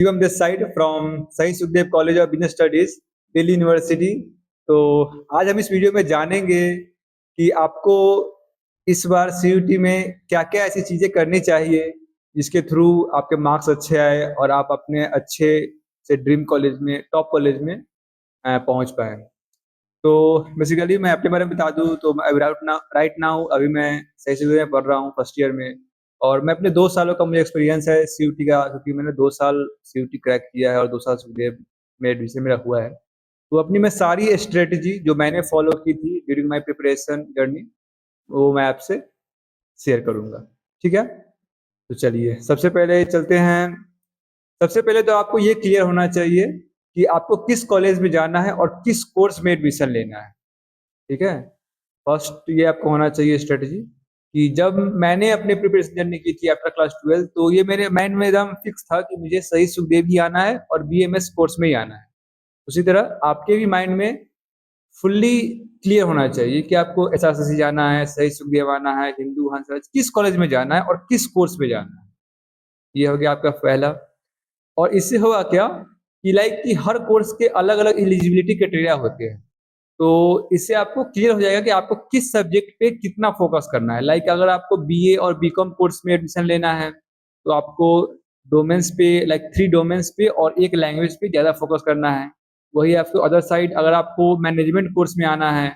Shivam this side from सही Sukhdev college of business studies, Delhi university. तो आज हम इस वीडियो में जानेंगे कि आपको इस बार सीयूटी में क्या-क्या ऐसी चीज़ें करनी चाहिए, जिसके थ्रू आपके मार्क्स अच्छे आए और आप अपने अच्छे से ड्रीम कॉलेज में, टॉप कॉलेज में पहुँच पाएँ। तो बेसिकली मैं अपने बारे में बता दूँ तो मैं राइट नाउ अभी मैं सही सुखदेव में पढ़ रहा हूँ फर्स्ट ईयर में। और मैं अपने 2 सालों का मुझे एक्सपीरियंस है सीयूटी का, क्योंकि मैंने 2 साल सीयूटी क्रैक किया है और 2 साल सुखदेव में एडमिशन मेरा हुआ है। तो अपनी मैं सारी स्ट्रैटेजी जो मैंने फॉलो की थी ड्यूरिंग माय प्रिपरेशन जर्नी, वो मैं आपसे शेयर करूँगा। ठीक है? तो चलिए सबसे पहले चलते हैं। सबसे पहले तो आपको ये क्लियर होना चाहिए कि आपको किस कॉलेज में जाना है और किस कोर्स में एडमिशन लेना है। ठीक है? फर्स्ट ये आपको होना चाहिए स्ट्रैटेजी कि जब मैंने अपनी प्रिपरेशन जर्नी की थी आफ्टर क्लास 12, तो ये मेरे माइंड में एकदम फिक्स था कि मुझे सही सुखदेव ही आना है और बीएमएस कोर्स में ही आना है। उसी तरह आपके भी माइंड में फुल्ली क्लियर होना चाहिए कि आपको एसआरसीसी जाना है, सही सुखदेव आना है, हिंदू हंसराज किस कॉलेज में जाना है और किस कोर्स में जाना है। ये हो गया आपका पहला। और इससे होगा क्या कि लाइक कि हर कोर्स के अलग-अलग एलिजिबिलिटी क्राइटेरिया होते हैं। तो इससे आपको क्लियर हो जाएगा कि आपको किस सब्जेक्ट पे कितना फ़ोकस करना है। लाइक अगर आपको बीए और बीकॉम कोर्स में एडमिशन लेना है, तो आपको डोमेन्स पे लाइक 3 डोमेन्स पे और 1 लैंग्वेज पे ज़्यादा फ़ोकस करना है। वही आपको अदर साइड अगर आपको मैनेजमेंट कोर्स में आना है,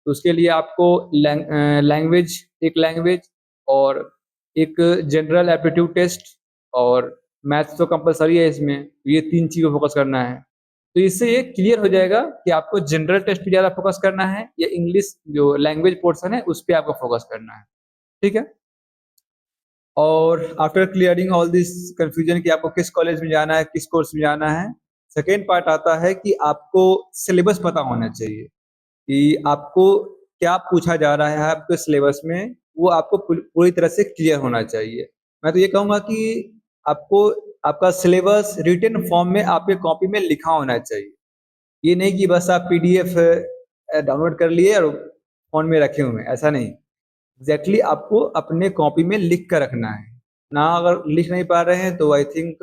तो उसके लिए आपको लैंग्वेज 1 लैंग्वेज और 1 जनरल एप्टीट्यूड टेस्ट और मैथ्स तो कंपल्सरी है इसमें। तो ये 3 चीज़ पे फ़ोकस करना है। तो इससे ये क्लियर हो जाएगा कि आपको जनरल टेस्ट पे ज़्यादा फ़ोकस करना है या इंग्लिश जो लैंग्वेज पोर्शन है उस पे आपको फ़ोकस करना है। ठीक है? और after clearing all this confusion कि आपको किस कॉलेज में जाना है, किस कोर्स में जाना है, सेकंड पार्ट आता है कि आपको सिलेबस पता होना चाहिए कि आपको क्या पूछा जा रहा है आपके सिलेबस में, वो आपको पूरी तरह से क्लियर होना चाहिए। मैं तो ये कहूँगा कि आपको आपका सिलेबस रिटन फॉर्म में आपके कॉपी में लिखा होना चाहिए। ये नहीं कि बस आप पीडीएफ डाउनलोड कर लिए और फ़ोन में रखे हुए हैं, ऐसा नहीं। एग्ज़ैक्टली आपको अपने कॉपी में लिख कर रखना है। ना अगर लिख नहीं पा रहे हैं तो आई थिंक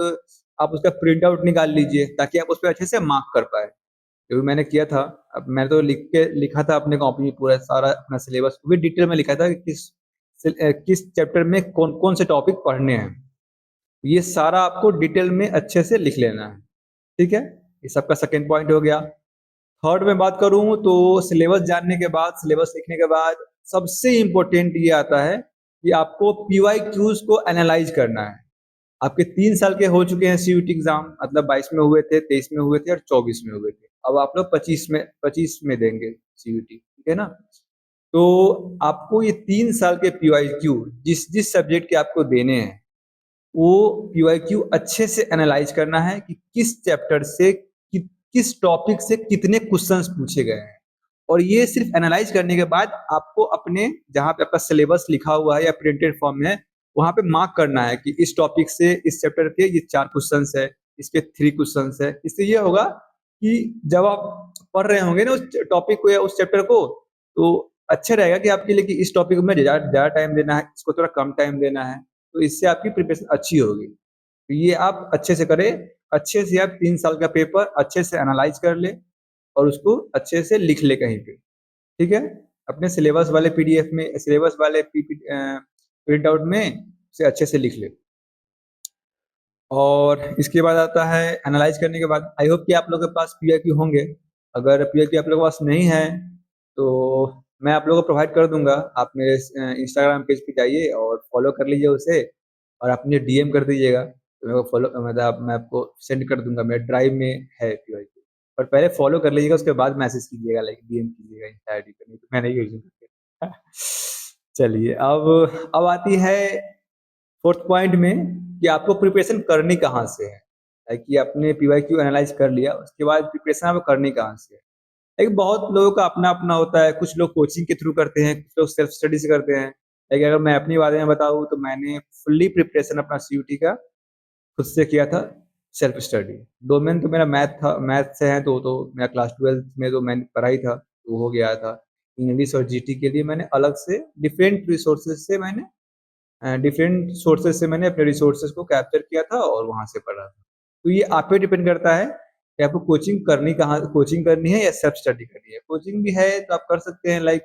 आप उसका प्रिंट आउट निकाल लीजिए ताकि आप उसपे अच्छे से मार्क कर पाएँ। जो भी मैंने किया था, अब मैं तो लिखा था अपने कॉपी में पूरा सारा अपना सिलेबस भी डिटेल में लिखा था कि किस चैप्टर में कौन-कौन से टॉपिक पढ़ने हैं। ये सारा आपको डिटेल में अच्छे से लिख लेना है। ठीक है? ये सबका सेकंड पॉइंट हो गया। थर्ड में बात करूँ तो सिलेबस जानने के बाद, सिलेबस लिखने के बाद सबसे इम्पोर्टेंट ये आता है कि आपको पीवाईक्यूज़ को एनालाइज़ करना है। आपके 3 साल के हो चुके हैं सीयूईटी एग्ज़ाम, मतलब 22 में हुए थे, 23 में हुए थे और 24 में हुए थे। अब आप लोग 25 में देंगे सीयूईटी, ठीक है ना? तो आपको ये 3 साल के पीवाईक्यू जिस सब्जेक्ट के आपको देने हैं, वो पीवाईक्यू अच्छे से एनालाइज़ करना है कि किस चैप्टर से किस टॉपिक से कितने क्वेश्चंस पूछे गए हैं। और ये सिर्फ़ एनालाइज़ करने के बाद आपको अपने जहाँ पे आपका सिलेबस लिखा हुआ है या प्रिंटेड फॉर्म में है, वहाँ पे मार्क करना है कि इस टॉपिक से इस चैप्टर के ये 4 क्वेश्चंस है, इसके 3 क्वेश्चंस है। इससे ये होगा कि जब आप पढ़ रहे होंगे ना उस टॉपिक को या उस चैप्टर को, तो अच्छा रहेगा कि आपके लिए कि इस टॉपिक में ज़्यादा टाइम देना है, इसको थोड़ा कम टाइम देना है। तो इससे आपकी प्रिपरेशन अच्छी होगी। तो ये आप अच्छे से करें, अच्छे से आप 3 साल का पेपर अच्छे से एनालाइज़ कर लें और उसको अच्छे से लिख लें कहीं पे, ठीक है? अपने सिलेबस वाले पीडीएफ में सिलेबस वाले प्रिंट आउट में उसे अच्छे से लिख लें। और इसके बाद आता है एनालाइज़ करने के बाद आई होप कि आप लोगों के पास पीआईक्यू होंगे। अगर पीआईक्यू आप लोगों के पास नहीं है, तो मैं आप लोगों को प्रोवाइड कर दूँगा। आप मेरे इंस्टाग्राम पेज पे जाइए और फॉलो कर लीजिए उसे और आप मुझे डीएम कर दीजिएगा। तो मेरे को फॉलो मतलब मैं आपको सेंड कर दूँगा, मेरे ड्राइव में है पीआईक्यू। पर पहले फॉलो कर लीजिएगा, उसके बाद मैसेज कीजिएगा, लाइक डीएम कीजिएगा इंस्टा आईडी पे, नहीं तो मैं नहीं भेजूँगा। चलिए अब आती है 4th पॉइंट में कि आपको प्रिपरेशन करनी कहाँ से है। कि आपने पीवाईक्यू एनालाइज़ कर लिया, उसके बाद प्रिपरेशन आपको करनी कहाँ से है। एक बहुत लोगों का अपना-अपना होता है, कुछ लोग कोचिंग के थ्रू करते हैं, कुछ लोग सेल्फ स्टडी से करते हैं। लेकिन अगर मैं अपने बारे में बताऊँ तो मैंने फुल्ली प्रिपरेशन अपना सीयूटी का खुद से किया था, सेल्फ स्टडी। डोमेन तो मेरा मैथ था, मैथ से है तो मेरा क्लास 12th में तो मैंने पढ़ा ही था, तो हो गया था। इंग्लिश और जीटी के लिए मैंने अलग से डिफरेंट सोर्सेज़ से मैंने अपने रिसोर्सेज़ को कैप्चर किया था और वहाँ से पढ़ा था। तो ये आप पे डिपेंड करता है कि आपको कोचिंग करनी है या सेल्फ स्टडी करनी है। कोचिंग भी है तो आप कर सकते हैं, लाइक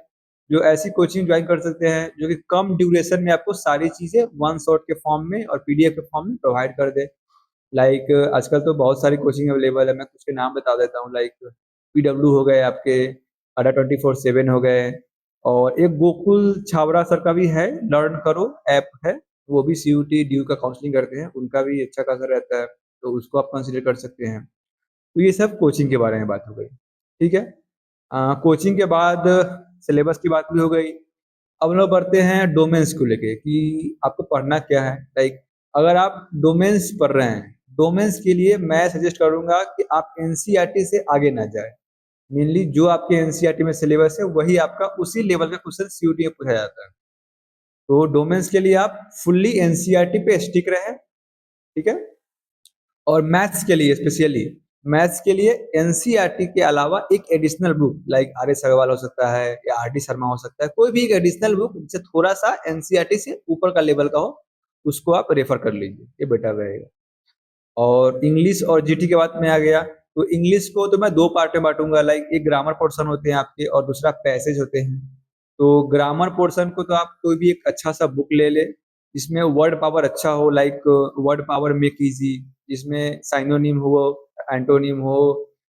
जो ऐसी कोचिंग ज्वाइन कर सकते हैं जो कि कम ड्यूरेशन में आपको सारी चीज़ें वन शॉट के फॉर्म में और पीडीएफ के फॉर्म में प्रोवाइड कर दे। लाइक आजकल तो बहुत सारी कोचिंग अवेलेबल है, मैं कुछ के नाम बता देता हूँ, लाइक पीडब्ल्यू हो गए आपके, अड्डा 24/7 हो गए, और एक गोकुल छाबड़ा सर का भी है, लर्न करो ऐप है, वो भी सीयूटी ड्यू का काउंसलिंग करते हैं, उनका भी अच्छा खासा रहता है, तो उसको आप कंसिडर कर सकते हैं। तो ये सब कोचिंग के बारे में बात हो गई, ठीक है। कोचिंग के बाद सिलेबस की बात भी हो गई। अब हम लोग बढ़ते हैं डोमेन्स को लेके कि आपको पढ़ना क्या है। लाइक अगर आप डोमेन्स पढ़ रहे हैं, डोमेन्स के लिए मैं सजेस्ट करूंगा कि आप एनसीईआरटी से आगे ना जाए। मेनली जो आपके एनसीईआरटी में सिलेबस है वही आपका उसी लेवल का क्वेश्चन सीयूटी में पूछा जाता है। तो डोमेन्स के लिए आप फुल्ली एनसीईआरटी पे स्टिक रहे, ठीक है। और मैथ्स के लिए स्पेशली, मैथ्स के लिए एनसीईआरटी के अलावा एक additional book like R S Agarwal हो सकता है या आर डी शर्मा हो सकता है, कोई भी एक एडिशनल बुक जिससे थोड़ा सा एनसीईआरटी से ऊपर का लेवल का हो, उसको आप रेफर कर लीजिए, ये बेटर रहेगा। और इंग्लिश और जीटी के बाद में आ गया, तो इंग्लिश को तो मैं दो पार्ट में बांटूंगा, लाइक एक ग्रामर पोर्शन होते हैं आपके और दूसरा पैसेज होते हैं। तो ग्रामर पोर्शन को तो आप कोई भी एक अच्छा सा बुक ले ले जिसमें वर्ड पावर अच्छा हो, like word power make easy, जिसमें साइनोनिम हो, एंटोनिम हो,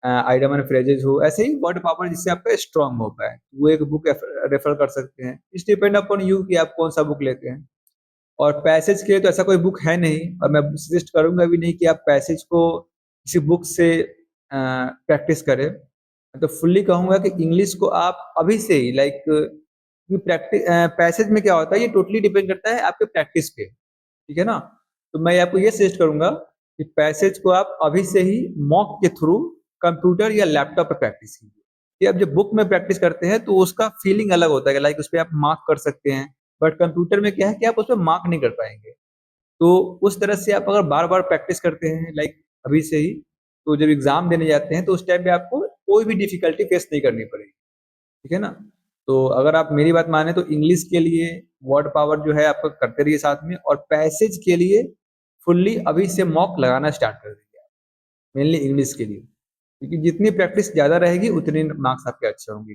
आइडम एंड फ्रेजेस हो, ऐसे ही वर्ड पावर जिससे आपका स्ट्रांग हो पाए, वो एक बुक रेफर कर सकते हैं। इस डिपेंड अपॉन यू कि आप कौन सा बुक लेते हैं। और पैसेज के लिए तो ऐसा कोई बुक है नहीं, और मैं सजेस्ट करूंगा भी नहीं कि आप पैसेज को किसी बुक से प्रैक्टिस करें। मैं तो फुल्ली कहूंगा कि इंग्लिश को आप अभी से ही, लाइक प्रैक्टिस, पैसेज में क्या होता है ये टोटली डिपेंड करता है आपके प्रैक्टिस पे, ठीक है ना। तो मैं आपको ये सजेस्ट करूंगा कि पैसेज को आप अभी से ही मॉक के थ्रू कंप्यूटर या लैपटॉप पे प्रैक्टिस कीजिए। कि आप जब बुक में प्रैक्टिस करते हैं तो उसका फीलिंग अलग होता है, लाइक उस पर आप मार्क कर सकते हैं, बट कंप्यूटर में क्या है कि आप उसमें मार्क नहीं कर पाएंगे। तो उस तरह से आप अगर बार बार प्रैक्टिस करते हैं, लाइक अभी से ही, तो जब एग्जाम देने जाते हैं तो उस टाइम पे आपको कोई भी डिफिकल्टी फेस नहीं करनी पड़ेगी, ठीक है ना। तो अगर आप मेरी बात माने तो इंग्लिश के लिए वर्ड पावर जो है आपको करते रहिए साथ में, और पैसेज के लिए फुल्ली अभी से मॉक लगाना स्टार्ट कर दीजिए, मेनली इंग्लिश के लिए, क्योंकि जितनी प्रैक्टिस ज्यादा रहेगी उतनी मार्क्स आपके अच्छे होंगे।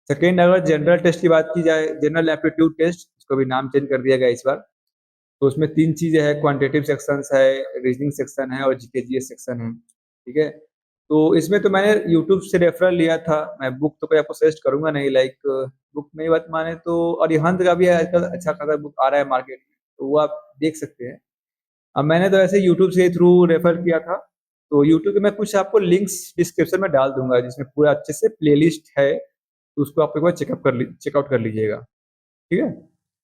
सेकेंड, अगर जनरल टेस्ट की बात की जाए, जनरल एप्टीट्यूड टेस्ट, इसको भी नाम चेंज कर दिया गया इस बार, तो उसमें तीन चीजें हैं, क्वांटिटेटिव सेक्शंस है, रीजनिंग सेक्शन है और जीके सेक्शन है, ठीक है। तो इसमें तो मैंने यूट्यूब से रेफरल लिया था, मैं बुक तो कोई आपको सजेस्ट करूंगा नहीं, लाइक बुक में बात माने तो अरिहंत का भी आजकल अच्छा खासा बुक आ रहा है मार्केट में, तो वो आप देख सकते हैं। अब मैंने तो ऐसे यूट्यूब से थ्रू रेफर किया था, तो यूट्यूब के मैं कुछ आपको लिंक्स डिस्क्रिप्शन में डाल दूंगा जिसमें पूरा अच्छे से प्लेलिस्ट है, तो उसको आप एक बार चेकआउट कर लीजिएगा, ठीक है।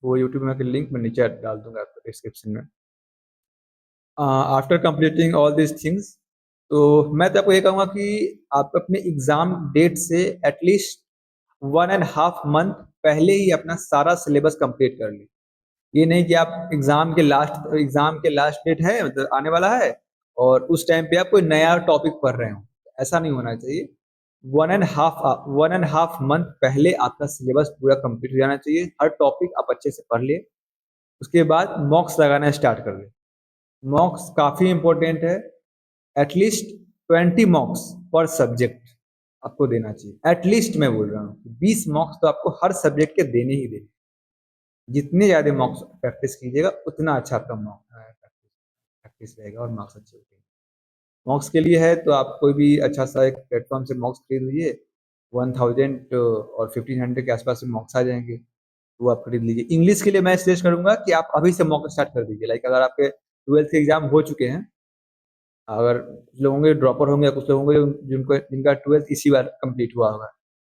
वो यूट्यूब में लिंक मैं नीचे डाल दूंगा आपको डिस्क्रिप्शन में। After completing all this things, तो मैं तो आपको ये कहूँगा कि आप अपने एग्जाम डेट से एटलीस्ट 1.5 मंथ पहले ही अपना सारा सिलेबस कंप्लीट कर ली। ये नहीं कि आप एग्जाम के लास्ट डेट है, मतलब आने वाला है, और उस टाइम पे आप कोई नया टॉपिक पढ़ रहे हो, ऐसा नहीं होना चाहिए। 1.5 मंथ पहले आपका सिलेबस पूरा कंप्लीट हो जाना चाहिए, हर टॉपिक आप अच्छे से पढ़ लिए, उसके बाद मॉक्स लगाना स्टार्ट कर ले। मॉक्स काफी इंपॉर्टेंट है, एटलीस्ट 20 मॉक्स पर सब्जेक्ट आपको देना चाहिए, एटलीस्ट मैं बोल रहा हूँ 20 मॉक्स तो आपको हर सब्जेक्ट के देने ही देने। जितने ज्यादा मॉक्स प्रैक्टिस कीजिएगा उतना अच्छा आपका प्रैक्टिस रहेगा और मार्क्स अच्छे होंगे। मॉक्स के लिए है तो आप कोई भी अच्छा सा एक प्लेटफॉर्म से मॉक्स खरीद लीजिए, 1000 और 1500 के आसपास में मॉक्स आ जाएंगे, वो आप खरीद लीजिए। इंग्लिश के लिए मैं सजेस्ट करूंगा कि आप अभी से मॉक स्टार्ट कर दीजिए, लाइक अगर आपके 12th के एग्जाम हो चुके हैं, अगर कुछ लोग होंगे ड्रॉपर होंगे, कुछ लोग होंगे जिनका 12th इसी बार कंप्लीट हुआ होगा,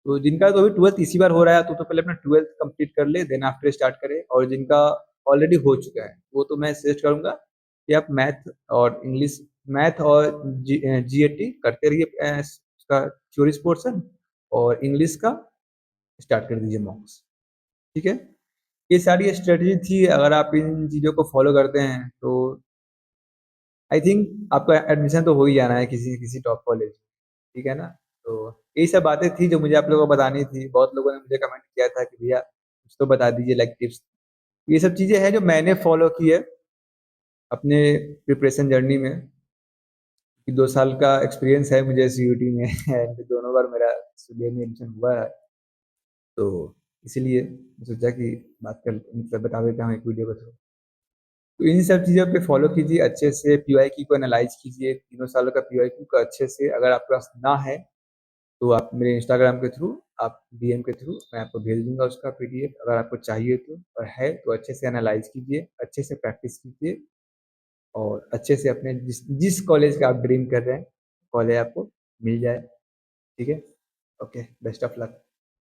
तो जिनका तो अभी 12th इसी बार हो रहा है तो पहले अपना 12th कंप्लीट कर ले, देन आफ्टर स्टार्ट करें। और जिनका ऑलरेडी हो चुका है वो तो मैं सजेस्ट करूंगा कि आप मैथ और जीएटी करते रहिए, उसका थ्योरी पोर्शन, और इंग्लिश का स्टार्ट कर दीजिए मॉक्स, ठीक है। ये सारी स्ट्रेटजी थी, अगर आप इन चीज़ों को फॉलो करते हैं तो आई थिंक आपका एडमिशन तो हो ही जाना है किसी किसी टॉप कॉलेज, ठीक है ना। तो यही सब बातें थी जो मुझे आप लोगों को बतानी थी। बहुत लोगों ने मुझे कमेंट किया था कि भैया कुछ तो बता दीजिए, लाइक टिप्स। ये सब चीज़ें हैं जो मैंने फॉलो की है अपने प्रिपरेशन जर्नी में। कि 2 साल का एक्सपीरियंस है मुझे सीयूटी में एंड दोनों बार मेरा एसवीएम में एडमिशन हुआ है। तो इसीलिए सोचा कि बात कर मतलब बता देता हूँ एक वीडियो के थ्रू। तो इन सब चीज़ों पे फॉलो कीजिए अच्छे से, पीवाईक्यू को एनालाइज़ कीजिए, तीनों सालों का पीवाईक्यू को अच्छे से, अगर आपके पास ना है तो आप मेरे इंस्टाग्राम के थ्रू, आप डीएम के थ्रू मैं आपको भेज दूँगा उसका पीडीएफ अगर आपको चाहिए तो, और है तो अच्छे से एनालाइज़ कीजिए, अच्छे से प्रैक्टिस कीजिए और अच्छे से अपने जिस जिस कॉलेज का आप ड्रीम कर रहे हैं, कॉलेज आपको मिल जाए, ठीक है? Okay, best of luck.